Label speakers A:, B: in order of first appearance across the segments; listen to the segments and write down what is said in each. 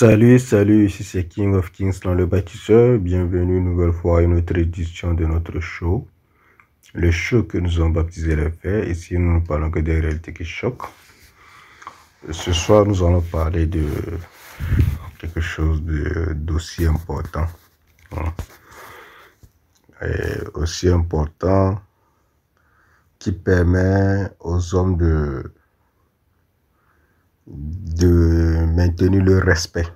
A: Salut, ici c'est King of Kings dans le bâtisseur. Bienvenue une nouvelle fois à une autre édition de notre show. Le show que nous avons baptisé les faits. Ici, nous ne parlons que des réalités qui choquent. Ce soir, nous allons parler de quelque chose d'aussi important. Et aussi important qui permet aux hommes de maintenir le respect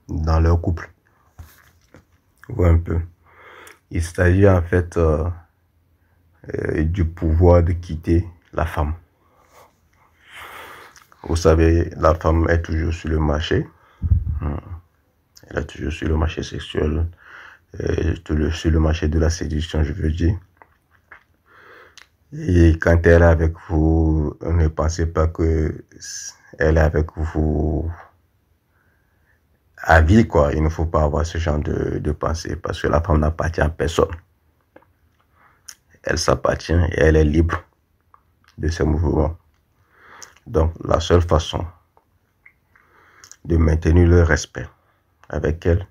A: dans leur couple. Ouais, un peu. Il s'agit en fait du pouvoir de quitter la femme. Vous savez, la femme est toujours sur le marché. Elle est toujours sur le marché sexuel, sur le marché de la séduction, je veux dire. Et quand elle est avec vous, ne pensez pas que elle est avec vous à vie, quoi. Il ne faut pas avoir ce genre de pensée parce que la femme n'appartient à personne. Elle s'appartient et elle est libre de ses mouvements. Donc, la seule façon de maintenir le respect avec elle,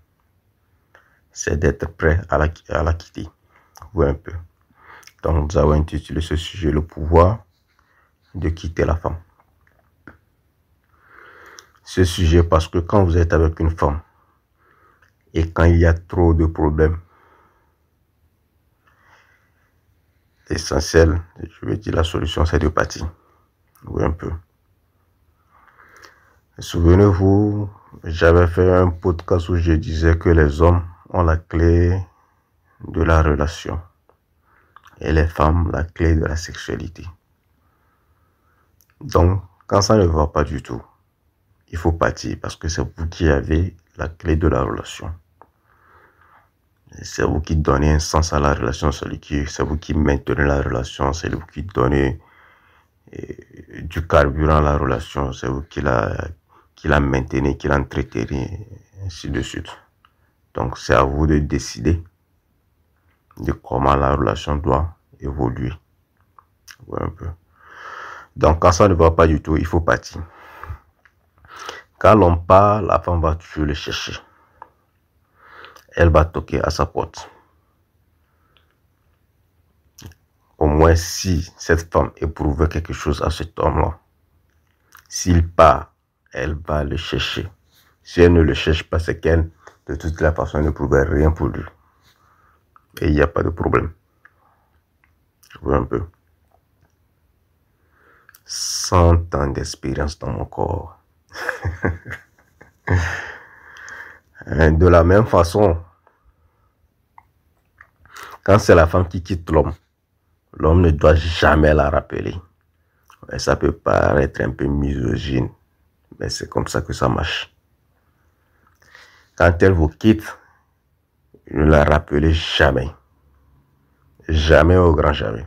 A: c'est d'être prêt à la quitter. Oui, un peu. Donc, nous avons intitulé ce sujet le pouvoir de quitter la femme. Ce sujet parce que quand vous êtes avec une femme et quand il y a trop de problèmes, l'essentiel, je veux dire la solution, c'est de partir. Oui, un peu. Souvenez-vous, j'avais fait un podcast où je disais que les hommes ont la clé de la relation et les femmes la clé de la sexualité. Donc, quand ça ne va pas du tout, il faut partir parce que c'est vous qui avez la clé de la relation. C'est vous qui donnez un sens à la relation, c'est vous qui maintenez la relation, c'est vous qui donnez du carburant à la relation, c'est vous qui la maintenez, qui l'entretenez, ainsi de suite. Donc, c'est à vous de décider de comment la relation doit évoluer. Ouais, un peu. Donc, quand ça ne va pas du tout, il faut partir. Quand l'on part, la femme va toujours le chercher. Elle va toquer à sa porte. Au moins, si cette femme éprouve quelque chose à cet homme-là, s'il part, elle va le chercher. Si elle ne le cherche pas, c'est qu'elle, de toute la façon, ne prouvait rien pour lui. Et il n'y a pas de problème. Je vois un peu. 100 ans d'expérience dans mon corps. De la même façon, quand c'est la femme qui quitte l'homme, l'homme ne doit jamais la rappeler. Et ça peut paraître un peu misogyne, mais c'est comme ça que ça marche. Quand elle vous quitte, ne la rappelez jamais. Jamais au grand jamais.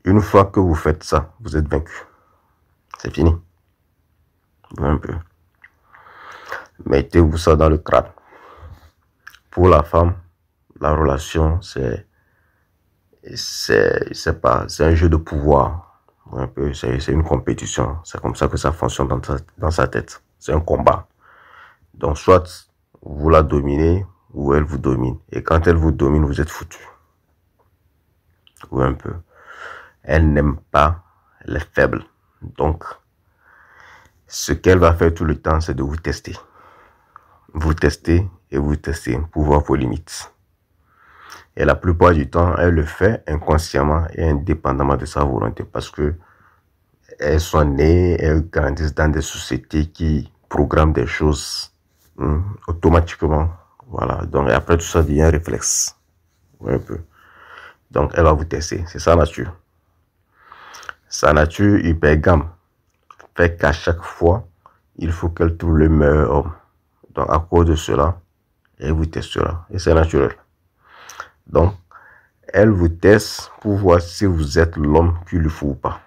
A: Une fois que vous faites ça, vous êtes vaincu. C'est fini. Un peu. Mettez-vous ça dans le crâne. Pour la femme, la relation, c'est un jeu de pouvoir. Un peu, c'est une compétition. C'est comme ça que ça fonctionne dans sa tête. C'est un combat. Donc, soit vous la dominez ou elle vous domine. Et quand elle vous domine, vous êtes foutu. Ou un peu. Elle n'aime pas les faibles. Donc, ce qu'elle va faire tout le temps, c'est de vous tester. Vous tester et vous tester pour voir vos limites. Et la plupart du temps, elle le fait inconsciemment et indépendamment de sa volonté parce que elles sont nées, elles grandissent dans des sociétés qui programment des choses automatiquement. Voilà. Donc, après tout ça devient un réflexe. Un peu. Donc, elle va vous tester. C'est sa nature. Sa nature hypergame fait qu'à chaque fois, il faut qu'elle trouve le meilleur homme. Donc, à cause de cela, elle vous testera. Et c'est naturel. Donc, elle vous teste pour voir si vous êtes l'homme qu'il lui faut ou pas.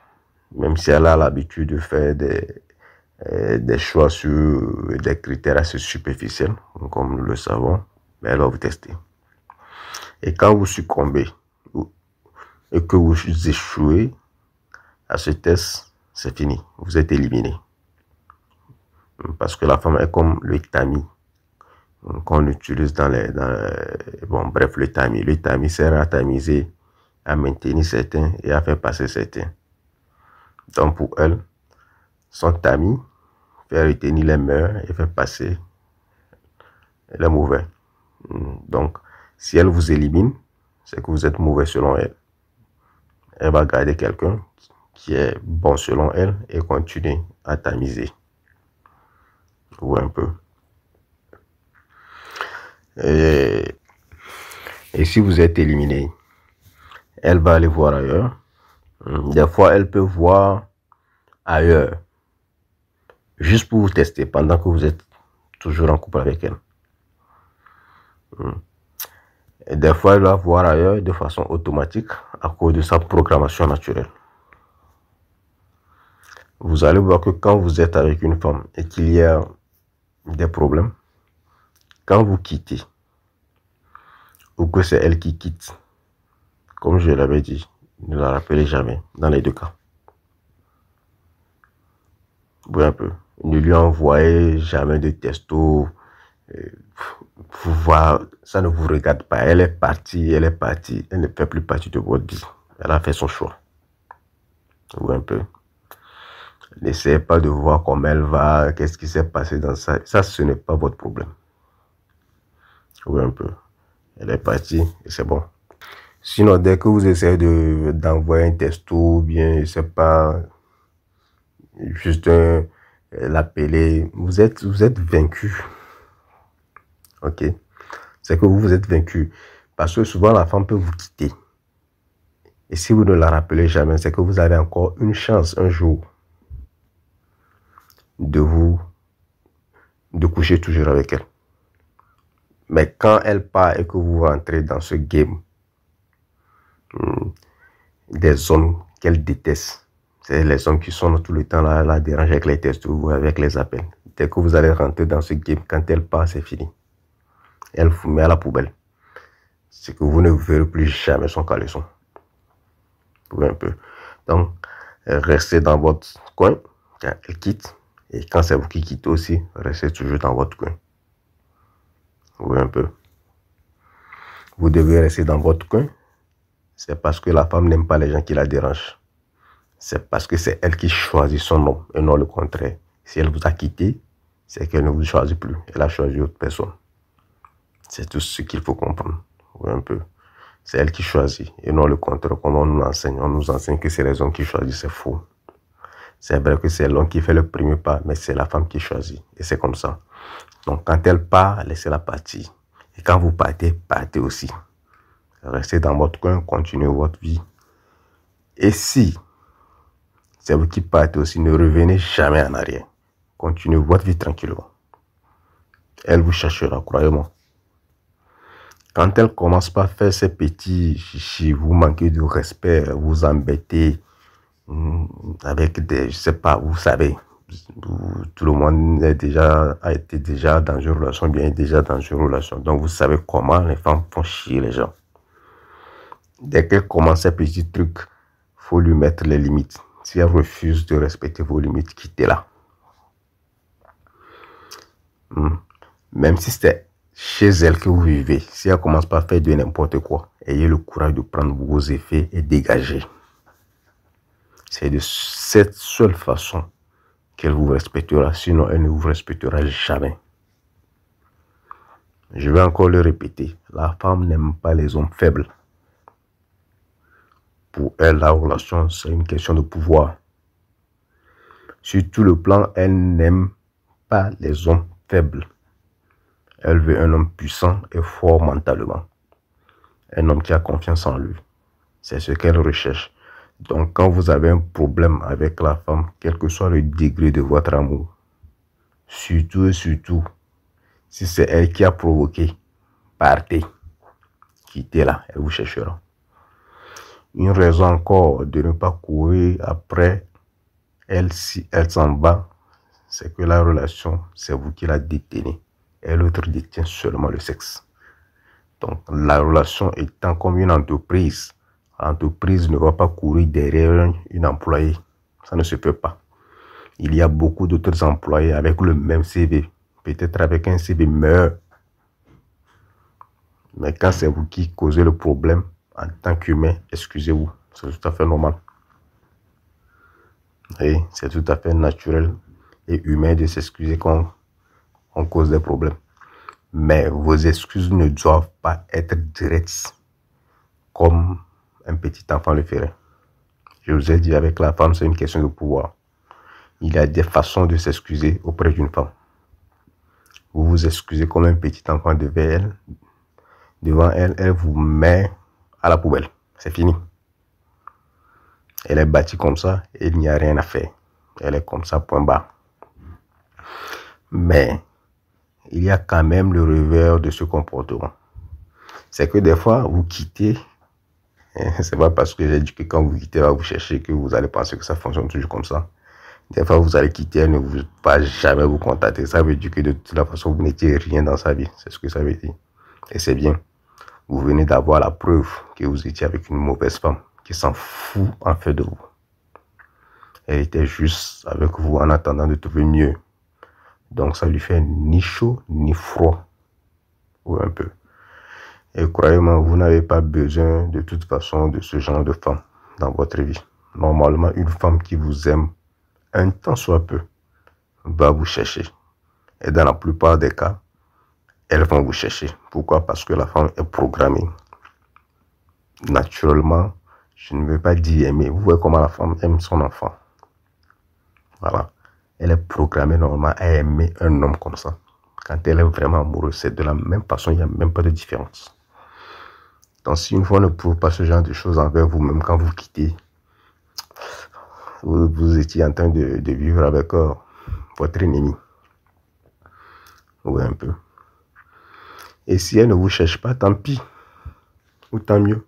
A: Même si elle a l'habitude de faire des choix sur des critères assez superficiels, comme nous le savons, mais elle va vous tester. Et quand vous succombez et que vous échouez à ce test, c'est fini. Vous êtes éliminé. Parce que la femme est comme le tamis qu'on utilise bon, bref, le tamis. Le tamis sert à tamiser, à maintenir certains et à faire passer certains. Donc, pour elle, son tamis fait retenir les meilleurs et fait passer les mauvais. Donc, si elle vous élimine, c'est que vous êtes mauvais selon elle. Elle va garder quelqu'un qui est bon selon elle et continuer à tamiser. Ou un peu. Et si vous êtes éliminé, elle va aller voir ailleurs. Des fois, elle peut voir ailleurs. Juste pour vous tester pendant que vous êtes toujours en couple avec elle. Et des fois, elle va voir ailleurs de façon automatique à cause de sa programmation naturelle. Vous allez voir que quand vous êtes avec une femme et qu'il y a des problèmes, quand vous quittez, ou que c'est elle qui quitte, comme je l'avais dit, ne la rappelez jamais, dans les deux cas. Oui, un peu. Ne lui envoyez jamais de texto. Vous voir, ça ne vous regarde pas. Elle est partie, elle ne fait plus partie de votre vie. Elle a fait son choix. Oui, un peu. N'essayez pas de voir comment elle va, qu'est-ce qui s'est passé dans ça. Ça, ce n'est pas votre problème. Oui, un peu. Elle est partie et c'est bon. Sinon, dès que vous essayez d'envoyer un texto, ou bien, je sais pas, juste l'appeler, vous êtes vaincu. Ok? C'est que vous êtes vaincu. Parce que souvent, la femme peut vous quitter. Et si vous ne la rappelez jamais, c'est que vous avez encore une chance un jour de coucher toujours avec elle. Mais quand elle part et que vous rentrez dans ce game, des hommes qu'elle déteste, c'est les hommes qui sont tout le temps là, la dérange avec les tests ou avec les appels. Dès que vous allez rentrer dans ce game, quand elle part, c'est fini. Elle vous met à la poubelle. C'est que vous ne verrez plus jamais son caleçon. Oui, un peu. Donc, restez dans votre coin quand elle quitte. Et quand c'est vous qui quittez aussi, restez toujours dans votre coin. Oui, un peu. Vous devez rester dans votre coin. C'est parce que la femme n'aime pas les gens qui la dérangent. C'est parce que c'est elle qui choisit son homme et non le contraire. Si elle vous a quitté, c'est qu'elle ne vous choisit plus. Elle a choisi autre personne. C'est tout ce qu'il faut comprendre. Oui, un peu. C'est elle qui choisit et non le contraire. Comme on nous enseigne. On nous enseigne que c'est les hommes qui choisissent. C'est faux. C'est vrai que c'est l'homme qui fait le premier pas, mais c'est la femme qui choisit. Et c'est comme ça. Donc, quand elle part, laissez-la partir. Et quand vous partez, partez aussi. Restez dans votre coin, continuez votre vie. Et si c'est vous qui partez aussi, ne revenez jamais en arrière. Continuez votre vie tranquillement. Elle vous cherchera, croyez-moi. Quand elle commence par faire ces petits chichis, vous manquez de respect, vous embêtez avec des, je sais pas, vous savez, tout le monde a été déjà dans une relation, bien déjà dans une relation. Donc vous savez comment les femmes font chier les gens. Dès qu'elle commence ces petits trucs, faut lui mettre les limites. Si elle refuse de respecter vos limites, quittez-la. Même si c'est chez elle que vous vivez, si elle commence par faire de n'importe quoi, ayez le courage de prendre vos effets et dégager. C'est de cette seule façon qu'elle vous respectera, sinon elle ne vous respectera jamais. Je vais encore le répéter, la femme n'aime pas les hommes faibles. Pour elle, la relation, c'est une question de pouvoir. Sur tout le plan, elle n'aime pas les hommes faibles. Elle veut un homme puissant et fort mentalement. Un homme qui a confiance en lui. C'est ce qu'elle recherche. Donc, quand vous avez un problème avec la femme, quel que soit le degré de votre amour, surtout et surtout, si c'est elle qui a provoqué, partez. Quittez-la, elle vous cherchera. Une raison encore de ne pas courir après elle si elle s'en va, c'est que la relation, c'est vous qui la détenez. Et l'autre détient seulement le sexe. Donc, la relation étant comme une entreprise, l'entreprise ne va pas courir derrière une employée. Ça ne se peut pas. Il y a beaucoup d'autres employés avec le même CV. Peut-être avec un CV meilleur. Mais quand c'est vous qui causez le problème, en tant qu'humain, excusez-vous. C'est tout à fait normal. Et c'est tout à fait naturel et humain de s'excuser quand on cause des problèmes. Mais vos excuses ne doivent pas être directes comme un petit enfant le ferait. Je vous ai dit, avec la femme, c'est une question de pouvoir. Il y a des façons de s'excuser auprès d'une femme. Vous vous excusez comme un petit enfant devant elle. Devant elle, elle vous met à la poubelle. C'est fini. Elle est bâtie comme ça et il n'y a rien à faire. Elle est comme ça, point barre. Mais il y a quand même le revers de ce comportement. C'est que des fois, vous quittez. C'est pas parce que j'ai dit que quand vous quittez, vous chercher que vous allez penser que ça fonctionne toujours comme ça. Des fois, vous allez quitter, elle ne vous va jamais vous contacter. Ça veut dire que de toute la façon, vous n'étiez rien dans sa vie. C'est ce que ça veut dire. Et c'est bien. Vous venez d'avoir la preuve que vous étiez avec une mauvaise femme qui s'en fout en fait de vous. Elle était juste avec vous en attendant de trouver mieux. Donc ça lui fait ni chaud ni froid. Ou un peu. Et croyez-moi, vous n'avez pas besoin de toute façon de ce genre de femme dans votre vie. Normalement, une femme qui vous aime un tant soit peu va vous chercher. Et dans la plupart des cas, elles vont vous chercher. Pourquoi? Parce que la femme est programmée. Naturellement, je ne veux pas dire aimer. Vous voyez comment la femme aime son enfant. Voilà. Elle est programmée normalement à aimer un homme comme ça. Quand elle est vraiment amoureuse, c'est de la même façon, il n'y a même pas de différence. Donc si une fois ne prouve pas ce genre de choses envers vous-même quand vous quittez, vous étiez en train de vivre avec votre ennemi. Oui, un peu. Et si elle ne vous cherche pas, tant pis. Ou tant mieux.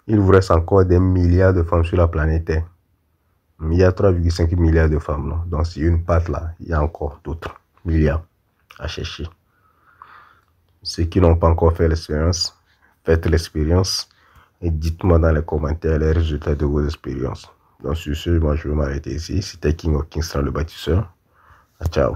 A: Il vous reste encore des milliards de femmes sur la planète Terre. Il y a 3,5 milliards de femmes. Non? Donc si une part là, il y a encore d'autres milliards à chercher. Ceux qui n'ont pas encore fait l'expérience, faites l'expérience et dites-moi dans les commentaires les résultats de vos expériences. Donc sur ce, moi je vais m'arrêter ici. C'était King of Kingston le bâtisseur. Ciao.